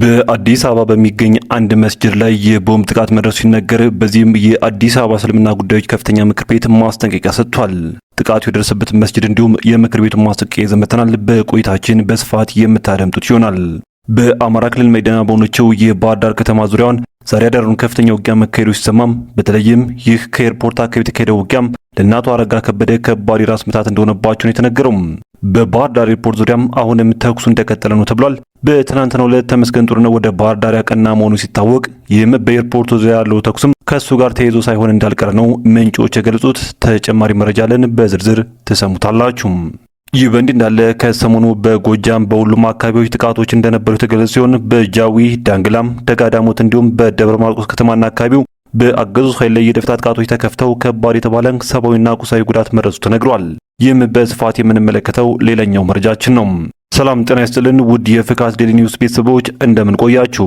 በአዲስ አበባ በሚገኝ አንድ መስጂድ ላይ የቦምብ ጥቃት መድረሱ ሲነገር፣ በዚህም የአዲስ አበባ እስልምና ጉዳዮች ከፍተኛ ምክር ቤት ማስጠንቀቂያ ሰጥቷል። ጥቃቱ የደረሰበት መስጂድ እንዲሁም የምክር ቤቱን ማስጠንቀቂያ ይዘመተናል። በቆይታችን በስፋት የምታደምጡት ይሆናል። በአማራ ክልል መዲና በሆነችው የባህር ዳር ከተማ ዙሪያውን ዛሬ አዳሩን ከፍተኛ ውጊያ መካሄዱ ሲሰማም፣ በተለይም ይህ ከኤርፖርት አካባቢ የተካሄደው ውጊያም ለእናቱ አረጋ ከበደ ከባድ ራስ ምታት እንደሆነባቸው ነው የተነገረው። በባህር ዳር ኤርፖርት ዙሪያም አሁንም ተኩሱ እንደቀጠለ ነው ተብሏል። በትናንትናው ዕለት ተመስገን ጥሩነህ ወደ ባህር ዳር ያቀና መሆኑ ሲታወቅ፣ ይህም በኤርፖርቱ ዙሪያ ያለው ተኩስም ከሱ ጋር ተይዞ ሳይሆን እንዳልቀረ ነው ምንጮች የገለጹት። ተጨማሪ መረጃ አለን፣ በዝርዝር ትሰሙታላችሁ። ይህ በእንዲህ እንዳለ ከሰሞኑ በጎጃም በሁሉም አካባቢዎች ጥቃቶች እንደነበሩ የተገለጸ ሲሆን በጃዊ ዳንግላም፣ ደጋዳሞት እንዲሁም በደብረ ማርቆስ ከተማና አካባቢው በአገዙ ኃይል ላይ የደፈጣ ጥቃቶች ተከፍተው ከባድ የተባለ ሰብአዊና ቁሳዊ ጉዳት መድረሱ ተነግሯል። ይህም በስፋት የምንመለከተው ሌላኛው መረጃችን ነው። ሰላም ጤና ይስጥልን ውድ የፍካት ዴሊ ኒውስ ቤተሰቦች እንደምን ቆያችሁ?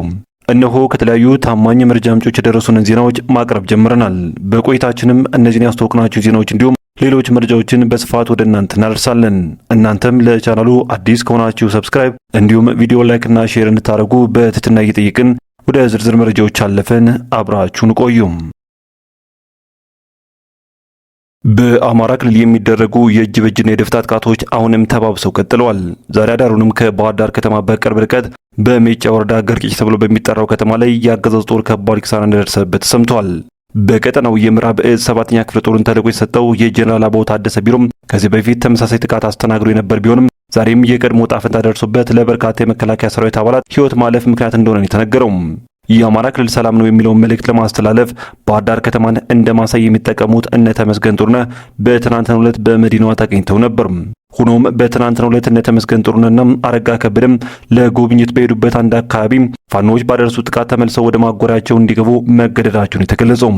እነሆ ከተለያዩ ታማኝ መረጃ ምንጮች የደረሱንን ዜናዎች ማቅረብ ጀምረናል። በቆይታችንም እነዚህን ያስተዋወቅናችሁ ዜናዎች እንዲሁም ሌሎች መረጃዎችን በስፋት ወደ እናንተ እናደርሳለን። እናንተም ለቻናሉ አዲስ ከሆናችሁ ሰብስክራይብ እንዲሁም ቪዲዮ ላይክና ሼር እንድታደርጉ በትህትና እየጠየቅን ወደ ዝርዝር መረጃዎች አለፈን። አብራችሁን ቆዩም። በአማራ ክልል የሚደረጉ የእጅ በእጅና የደፈጣ ጥቃቶች አሁንም ተባብሰው ቀጥለዋል። ዛሬ አዳሩንም ከባህር ዳር ከተማ በቅርብ ርቀት በሜጫ ወረዳ ገርቂች ተብሎ በሚጠራው ከተማ ላይ የአገዛዙ ጦር ከባድ ኪሳራ እንደደረሰበት ተሰምቷል። በቀጠናው የምዕራብ እዝ 7ኛ ክፍለ ጦርን ተልዕኮ የሰጠው የጄኔራል አበባው ታደሰ ቢሮም ከዚህ በፊት ተመሳሳይ ጥቃት አስተናግዶ የነበር ቢሆንም ዛሬም የቀድሞ ዕጣ ፈንታ ደርሶበት ለበርካታ የመከላከያ ሰራዊት አባላት ሕይወት ማለፍ ምክንያት እንደሆነ የተነገረው የአማራ ክልል ሰላም ነው የሚለውን መልእክት ለማስተላለፍ ባህር ዳር ከተማን እንደ ማሳይ የሚጠቀሙት እነ ተመስገን ጥሩነህ በትናንትናው ዕለት በመዲናዋ ተገኝተው ነበር። ሆኖም በትናንትናው ዕለት እነ ተመስገን ጥሩነህና አረጋ ከበደም ለጉብኝት በሄዱበት አንድ አካባቢ ፋኖዎች ባደረሱ ጥቃት ተመልሰው ወደ ማጎሪያቸው እንዲገቡ መገደዳቸውን የተገለጸው።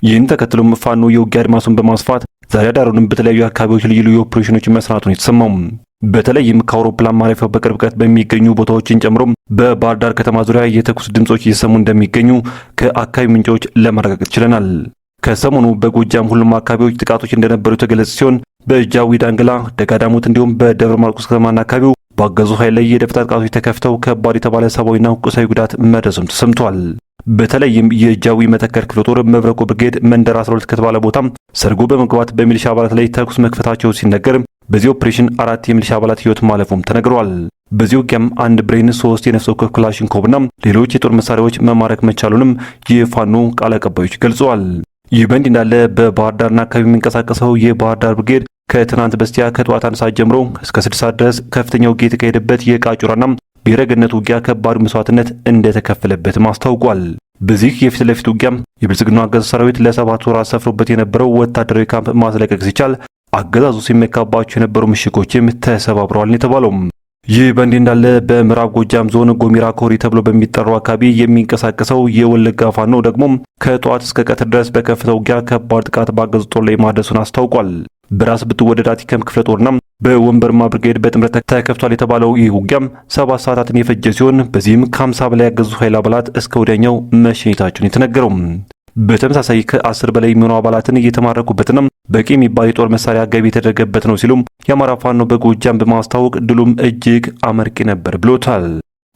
ይህን ተከትሎም ፋኖ የውጊያ አድማሱን በማስፋት ዛሬ አዳሩንም በተለያዩ አካባቢዎች ልዩ ልዩ ኦፕሬሽኖች መስራቱን የተሰማው። በተለይም ከአውሮፕላን ማረፊያው በቅርብ ርቀት በሚገኙ ቦታዎችን ጨምሮ በባህር ዳር ከተማ ዙሪያ የተኩስ ድምጾች እየሰሙ እንደሚገኙ ከአካባቢ ምንጮች ለማረጋገጥ ችለናል። ከሰሞኑ በጎጃም ሁሉም አካባቢዎች ጥቃቶች እንደነበሩ የተገለጸ ሲሆን በጃዊ ዳንግላ፣ ደጋዳሞት እንዲሁም በደብረ ማርቆስ ከተማና አካባቢው በአገዙ ኃይል ላይ የደፈጣ ጥቃቶች ተከፍተው ከባድ የተባለ ሰብአዊና ቁሳዊ ጉዳት መድረሱም ተሰምቷል። በተለይም የጃዊ መተከል ክፍለ ጦር መብረቆ ብርጌድ መንደር 12 ከተባለ ቦታም ሰርጎ በመግባት በሚሊሻ አባላት ላይ ተኩስ መክፈታቸው ሲነገር በዚህ ኦፕሬሽን 4 የሚሊሻ አባላት ሕይወት ማለፉም ተነግሯል። በዚህ ውጊያም አንድ ብሬን፣ 3 የነፍስ ወከፍ ክላሽንኮቭና ሌሎች የጦር መሳሪያዎች መማረክ መቻሉንም የፋኖ ቃል አቀባዮች ገልጸዋል። ይህ በእንዲህ እንዳለ በባህር ዳርና አካባቢ የሚንቀሳቀሰው የባህር ዳር ብርጌድ ከትናንት በስቲያ ከጠዋት 1 ሰዓት ጀምሮ እስከ 6 ሰዓት ድረስ ከፍተኛ ውጊያ የተካሄደበት የቃጩራና ብሔረ ገነት ውጊያ ከባድ መስዋዕትነት እንደተከፈለበትም አስታውቋል። በዚህ የፊት ለፊት ውጊያም የብልጽግናው አገዛዝ ሰራዊት ለ7 ወራት ሰፍሮበት የነበረው ወታደራዊ ካምፕ ማስለቀቅ ሲቻል አገዛዙ ሲመካባቸው የነበሩ ምሽጎችም ተሰባብረዋል የተባለው። ይህ በእንዲህ እንዳለ በምዕራብ ጎጃም ዞን ጎሚራ ኮሪ ተብሎ በሚጠራው አካባቢ የሚንቀሳቀሰው የወለጋ ፋኖ ደግሞ ከጠዋት እስከ ቀትር ድረስ በከፍተው ውጊያ ከባድ ጥቃት በአገዛዙ ጦር ላይ ማድረሱን አስታውቋል። በራስ ብትወደድ አቲከም ክፍለ ጦርና በወንበርማ ብርጌድ በጥምረት ተከፍቷል የተባለው ይህ ውጊያም 7 ሰዓታትን የፈጀ ሲሆን በዚህም ከ50 በላይ ያገዙ ኃይል አባላት እስከ ወዲያኛው መሸኘታቸውን የተነገረው። በተመሳሳይ ከ10 በላይ የሚሆኑ አባላትን እየተማረኩበትና በቂ የሚባል የጦር መሳሪያ ገቢ የተደረገበት ነው ሲሉም የአማራ ፋኖ በጎጃም በማስታወቅ ድሉም እጅግ አመርቂ ነበር ብሎታል።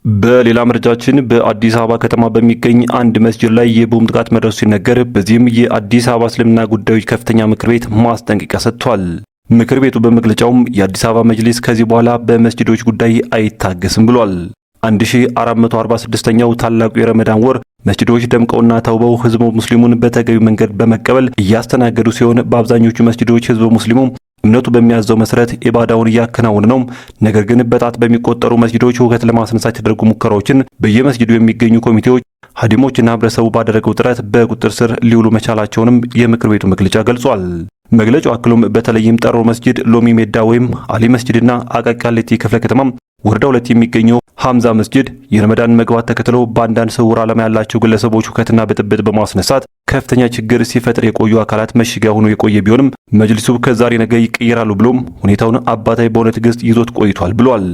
በሌላ መረጃችን በአዲስ አበባ ከተማ በሚገኝ አንድ መስጂድ ላይ የቦምብ ጥቃት መድረሱ ሲነገር በዚህም የአዲስ አበባ እስልምና ጉዳዮች ከፍተኛ ምክር ቤት ማስጠንቀቂያ ሰጥቷል። ምክር ቤቱ በመግለጫውም የአዲስ አበባ መጅሊስ ከዚህ በኋላ በመስጂዶች ጉዳይ አይታገስም ብሏል። 1446ኛው ታላቁ የረመዳን ወር መስጂዶች ደምቀውና ተውበው ህዝቡ ሙስሊሙን በተገቢ መንገድ በመቀበል እያስተናገዱ ሲሆን በአብዛኞቹ መስጂዶች ህዝቡ ሙስሊሙ እምነቱ በሚያዘው መሰረት ኢባዳውን እያከናወነ ነው። ነገር ግን በጣት በሚቆጠሩ መስጂዶች ሁከት ለማስነሳት የተደረጉ ሙከራዎችን በየመስጂዱ የሚገኙ ኮሚቴዎች፣ ሀዲሞችና ህብረተሰቡ ባደረገው ጥረት በቁጥጥር ስር ሊውሉ መቻላቸውንም የምክር ቤቱ መግለጫ ገልጿል። መግለጫው አክሎም በተለይም ጠሮ መስጂድ፣ ሎሚ ሜዳ ወይም አሊ መስጂድና አቃቂ ቃሊቲ ክፍለ ከተማ ወረዳ 2 የሚገኘው ሐምዛ መስጂድ የረመዳን መግባት ተከትሎ በአንዳንድ ስውር ዓላማ ያላቸው ግለሰቦች ሁከትና ብጥብጥ በማስነሳት ከፍተኛ ችግር ሲፈጥር የቆዩ አካላት መሽጊያ ሆኖ የቆየ ቢሆንም መጅሊሱ ከዛሬ ነገ ይቀየራሉ ብሎም ሁኔታውን አባታዊ በሆነ ትዕግስት ይዞት ቆይቷል ብሏል።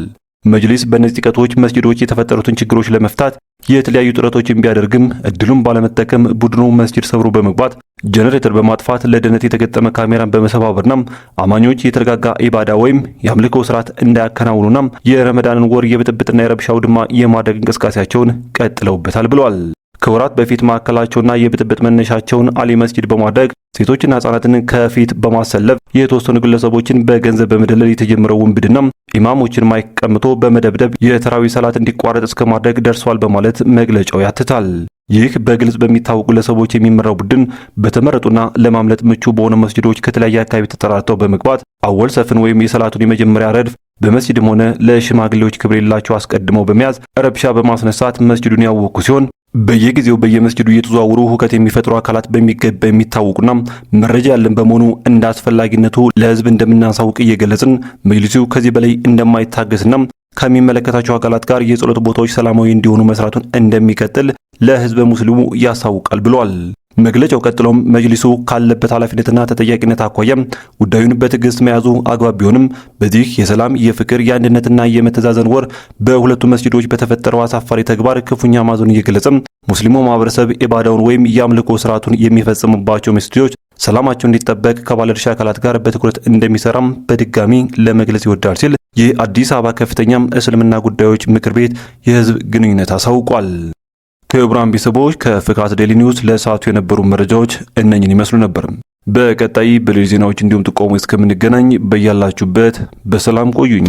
መጅሊስ በእነዚህ ጥቃቶች መስጂዶች የተፈጠሩትን ችግሮች ለመፍታት የተለያዩ ጥረቶችን ቢያደርግም እድሉን ባለመጠቀም ቡድኑ መስጂድ ሰብሮ በመግባት ጀነሬተር በማጥፋት ለደህንነት የተገጠመ ካሜራን በመሰባበርና አማኞች የተረጋጋ ኢባዳ ወይም የአምልኮ ስርዓት እንዳያከናውኑና የረመዳንን ወር የብጥብጥና የረብሻ አውድማ የማድረግ እንቅስቃሴያቸውን ቀጥለውበታል ብለዋል። ከወራት በፊት ማዕከላቸውና የብጥብጥ መነሻቸውን አሊ መስጂድ በማድረግ ሴቶችና ህጻናትን ከፊት በማሰለፍ የተወሰኑ ግለሰቦችን በገንዘብ በመደለል የተጀመረው ውንብድና ኢማሞችን ማይክ ቀምቶ በመደብደብ የተራዊ ሰላት እንዲቋረጥ እስከ ማድረግ ደርሷል በማለት መግለጫው ያትታል። ይህ በግልጽ በሚታወቁ ግለሰቦች የሚመራው ቡድን በተመረጡና ለማምለጥ ምቹ በሆነ መስጂዶች ከተለያየ አካባቢ ተጠራርተው በመግባት አወል ሰፍን ወይም የሰላቱን የመጀመሪያ ረድፍ በመስጂድም ሆነ ለሽማግሌዎች ክብር የሌላቸው አስቀድመው በመያዝ ረብሻ በማስነሳት መስጂዱን ያወኩ ሲሆን በየጊዜው በየመስጂዱ እየተዘዋወሩ ሁከት የሚፈጥሩ አካላት በሚገባ የሚታወቁና መረጃ ያለን በመሆኑ እንደ አስፈላጊነቱ ለህዝብ እንደምናሳውቅ እየገለጽን መጅሊሱ ከዚህ በላይ እንደማይታገስና ከሚመለከታቸው አካላት ጋር የጸሎት ቦታዎች ሰላማዊ እንዲሆኑ መስራቱን እንደሚቀጥል ለህዝበ ሙስሊሙ ያሳውቃል ብሏል። መግለጫው ቀጥሎም መጅሊሱ ካለበት ኃላፊነትና ተጠያቂነት አኳያ ጉዳዩን በትዕግስት መያዙ አግባብ ቢሆንም በዚህ የሰላም የፍቅር የአንድነትና የመተዛዘን ወር በሁለቱ መስጂዶች በተፈጠረው አሳፋሪ ተግባር ክፉኛ ማዘኑን እየገለጸ ሙስሊሙ ማህበረሰብ ኢባዳውን ወይም የአምልኮ ስርዓቱን የሚፈጽምባቸው መስጂዶች ሰላማቸው እንዲጠበቅ ከባለድርሻ አካላት ጋር በትኩረት እንደሚሰራም በድጋሚ ለመግለጽ ይወዳል ሲል የአዲስ አበባ ከፍተኛም እስልምና ጉዳዮች ምክር ቤት የህዝብ ግንኙነት አሳውቋል። ክቡራን ቤተሰቦች ከፍካት ዴይሊ ኒውስ ለሰዓቱ የነበሩ መረጃዎች እነኝን ይመስሉ ነበር። በቀጣይ በሌሎች ዜናዎች እንዲሁም ጥቆሙ እስከምንገናኝ በያላችሁበት በሰላም ቆዩኝ።